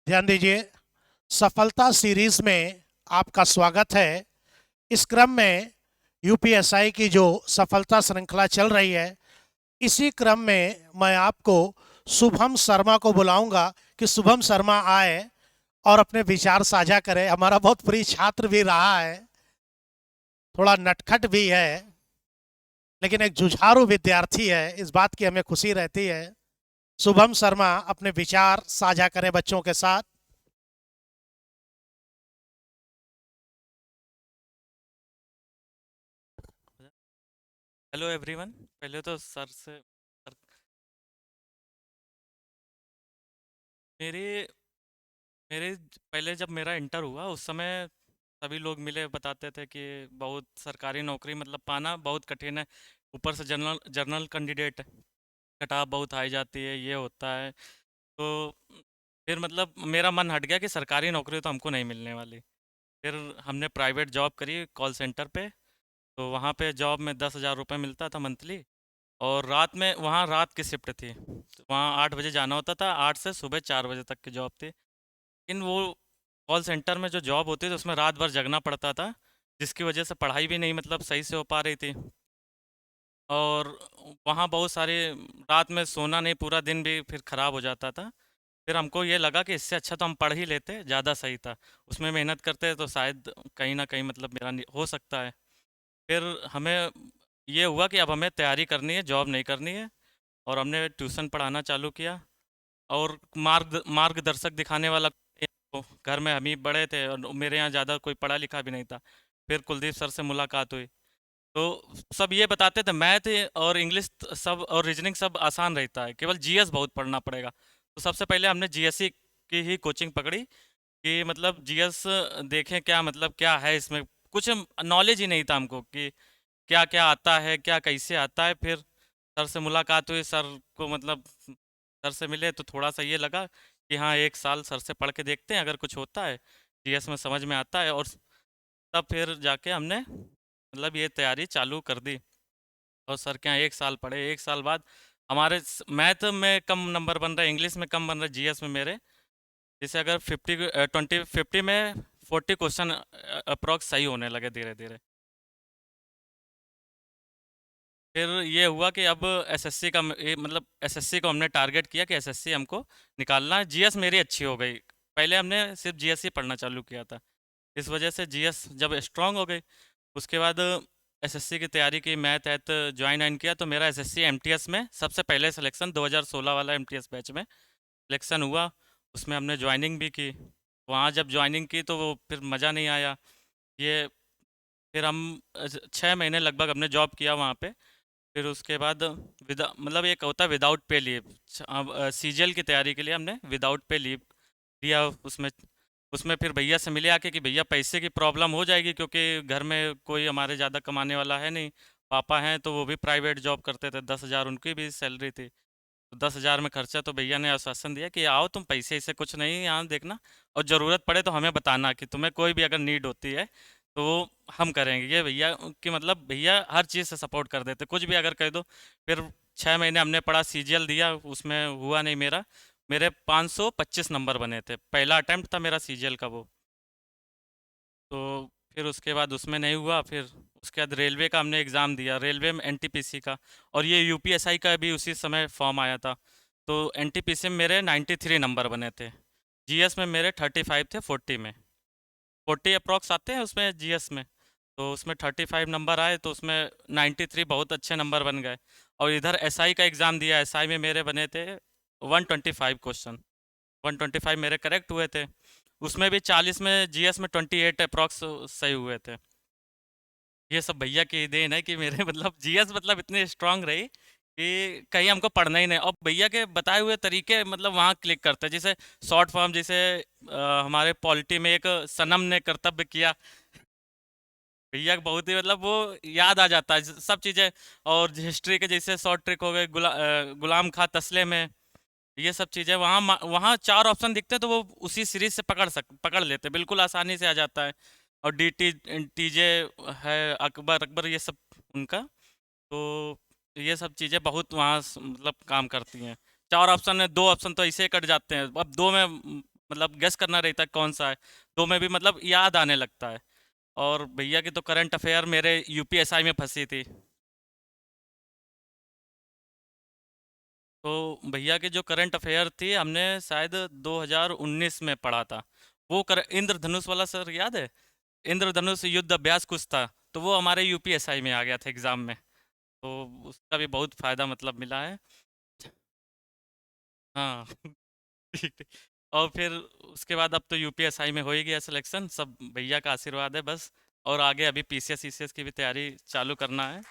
ध्यान दीजिए। सफलता सीरीज में आपका स्वागत है। इस क्रम में यूपीएसआई की जो सफलता श्रृंखला चल रही है, इसी क्रम में मैं आपको शुभम शर्मा को बुलाऊंगा कि शुभम शर्मा आए और अपने विचार साझा करें। हमारा बहुत प्रिय छात्र भी रहा है, थोड़ा नटखट भी है, लेकिन एक जुझारू विद्यार्थी है। इस बात की हमें खुशी रहती है। शुभम शर्मा अपने विचार साझा करें बच्चों के साथ। Hello everyone. पहले तो मेरे मेरे पहले जब मेरा इंटर हुआ उस समय सभी लोग मिले बताते थे कि बहुत सरकारी नौकरी मतलब पाना बहुत कठिन है। ऊपर से जनरल जनरल कैंडिडेट कटाव बहुत हाई जाती है, ये होता है। तो फिर मतलब मेरा मन हट गया कि सरकारी नौकरी तो हमको नहीं मिलने वाली। फिर हमने प्राइवेट जॉब करी कॉल सेंटर पे। तो वहाँ पे जॉब में 10,000 रुपये मिलता था मंथली। और रात में वहाँ रात की शिफ्ट थी, तो वहाँ 8 बजे जाना होता था, 8 से सुबह 4 बजे तक की जॉब थी। लेकिन वो कॉल सेंटर में जो जॉब होती थी उसमें रात भर जगना पड़ता था, जिसकी वजह से पढ़ाई भी नहीं मतलब सही से हो पा रही थी। और वहाँ बहुत सारे रात में सोना नहीं, पूरा दिन भी फिर ख़राब हो जाता था। फिर हमको ये लगा कि इससे अच्छा तो हम पढ़ ही लेते, ज़्यादा सही था। उसमें मेहनत करते तो शायद कहीं ना कहीं मतलब हो सकता है। फिर हमें ये हुआ कि अब हमें तैयारी करनी है, जॉब नहीं करनी है। और हमने ट्यूशन पढ़ाना चालू किया। और मार्गदर्शक दिखाने वाला तो घर में हम ही बड़े थे और मेरे यहाँ ज़्यादा कोई पढ़ा लिखा भी नहीं था। फिर कुलदीप सर से मुलाकात हुई। तो सब ये बताते थे मैथ और इंग्लिश सब और रीजनिंग सब आसान रहता है, केवल जीएस बहुत पढ़ना पड़ेगा। तो सबसे पहले हमने जीएससी की ही कोचिंग पकड़ी कि मतलब जीएस देखें क्या मतलब क्या है इसमें। कुछ नॉलेज ही नहीं था हमको कि क्या क्या आता है, क्या कैसे आता है। फिर सर से मुलाकात हुई, सर को मतलब सर से मिले तो थोड़ा सा ये लगा कि हाँ, एक साल सर से पढ़ के देखते हैं, अगर कुछ होता है जीएस में समझ में आता है। और तब फिर जाके हमने मतलब ये तैयारी चालू कर दी। और सर के यहाँ एक साल पढ़े। एक साल बाद हमारे मैथ में कम नंबर बन रहे, इंग्लिश में कम बन रहे, जीएस में मेरे जैसे अगर 50 में 40 क्वेश्चन अप्रॉक्स सही होने लगे धीरे धीरे। फिर ये हुआ कि अब एसएससी का मतलब एसएससी को हमने टारगेट किया कि एसएससी हमको निकालना है। जीएस मेरी अच्छी हो गई, पहले हमने सिर्फ जीएस ही पढ़ना चालू किया था। इस वजह से जीएस जब स्ट्रांग हो गई, उसके बाद एसएससी की तैयारी की, मैथ ऐथ ज्वाइन आइन किया। तो मेरा एसएससी एमटीएस में सबसे पहले सिलेक्शन 2016 वाला एमटीएस बैच में सिलेक्शन हुआ। उसमें हमने ज्वाइनिंग भी की। वहाँ जब ज्वाइनिंग की तो वो फिर मज़ा नहीं आया। ये फिर हम 6 महीने लगभग हमने जॉब किया वहाँ पे। फिर उसके बाद विदा मतलब एक होता है विदाउट पे लीव। अब सीजीएल की तैयारी के लिए हमने विदाउट पे लीव दिया। उसमें उसमें फिर भैया से मिले आके कि भैया पैसे की प्रॉब्लम हो जाएगी, क्योंकि घर में कोई हमारे ज़्यादा कमाने वाला है नहीं। पापा हैं तो वो भी प्राइवेट जॉब करते थे, 10,000 उनकी भी सैलरी थी। तो 10,000 में खर्चा। तो भैया ने आश्वासन दिया कि आओ तुम, पैसे से कुछ नहीं यहाँ देखना, और ज़रूरत पड़े तो हमें बताना कि तुम्हें कोई भी अगर नीड होती है तो वो हम करेंगे। ये भैया कि मतलब भैया हर चीज़ से सपोर्ट कर देते, कुछ भी अगर कह दो। फिर 6 महीने हमने पढ़ा, सीजीएल दिया, उसमें हुआ नहीं मेरा। मेरे 525 नंबर बने थे, पहला अटेम्प्ट था मेरा सीजीएल का वो। तो फिर उसके बाद उसमें नहीं हुआ। फिर उसके बाद रेलवे का हमने एग्ज़ाम दिया, रेलवे में एनटीपीसी का। और ये यूपीएसआई का भी उसी समय फॉर्म आया था। तो एनटीपीसी में मेरे 93 नंबर बने थे। जीएस में मेरे 35 थे 40 में। 40 अप्रॉक्स आते हैं उसमें जीएस में। तो उसमें 35 नंबर आए, तो उसमें 93 बहुत अच्छे नंबर बन गए। और इधर एसआई का एग्ज़ाम दिया, एसआई में मेरे बने थे 125 क्वेश्चन। 125 मेरे करेक्ट हुए थे। उसमें भी 40 में, जीएस में 28 अप्रॉक्स सही हुए थे। ये सब भैया की देन है कि मेरे मतलब जीएस मतलब इतनी स्ट्रांग रही कि कहीं हमको पढ़ना ही नहीं। और भैया के बताए हुए तरीके मतलब वहाँ क्लिक करते हैं। जैसे शॉर्ट फॉर्म, जैसे हमारे पॉलिटी में एक सनम ने कर्तव्य किया, भैया को बहुत ही मतलब वो याद आ जाता है सब चीज़ें। और हिस्ट्री के जैसे शॉर्ट ट्रिक हो गए, गुलाम खा तस्ले में, ये सब चीज़ें वहाँ वहाँ 4 ऑप्शन दिखते हैं तो वो उसी सीरीज से पकड़ लेते, बिल्कुल आसानी से आ जाता है। और डी टीजे है, अकबर अकबर, ये सब उनका। तो ये सब चीज़ें बहुत वहाँ मतलब काम करती हैं। 4 ऑप्शन में 2 ऑप्शन तो ऐसे ही कट जाते हैं। अब 2 में मतलब गेस करना रहता है कौन सा है, तो मैं भी मतलब याद आने लगता है। और भैया की तो करंट अफेयर मेरे यूपीएसआई में फंसी थी। तो भैया की जो करंट अफेयर थी हमने शायद 2019 में पढ़ा था। वो कर इंद्रधनुष वाला, सर याद है? इंद्रधनुष युद्ध अभ्यास कुछ था, तो वो हमारे यूपीएसआई में आ गया था एग्जाम में। तो उसका भी बहुत फायदा मतलब मिला है। हाँ। ठीक ठीक। और फिर उसके बाद अब तो यूपीएसआई में हो ही गया सिलेक्शन, सब भैया का आशीर्वाद है बस। और आगे अभी पीसीएस ईसीएस की भी तैयारी चालू करना है।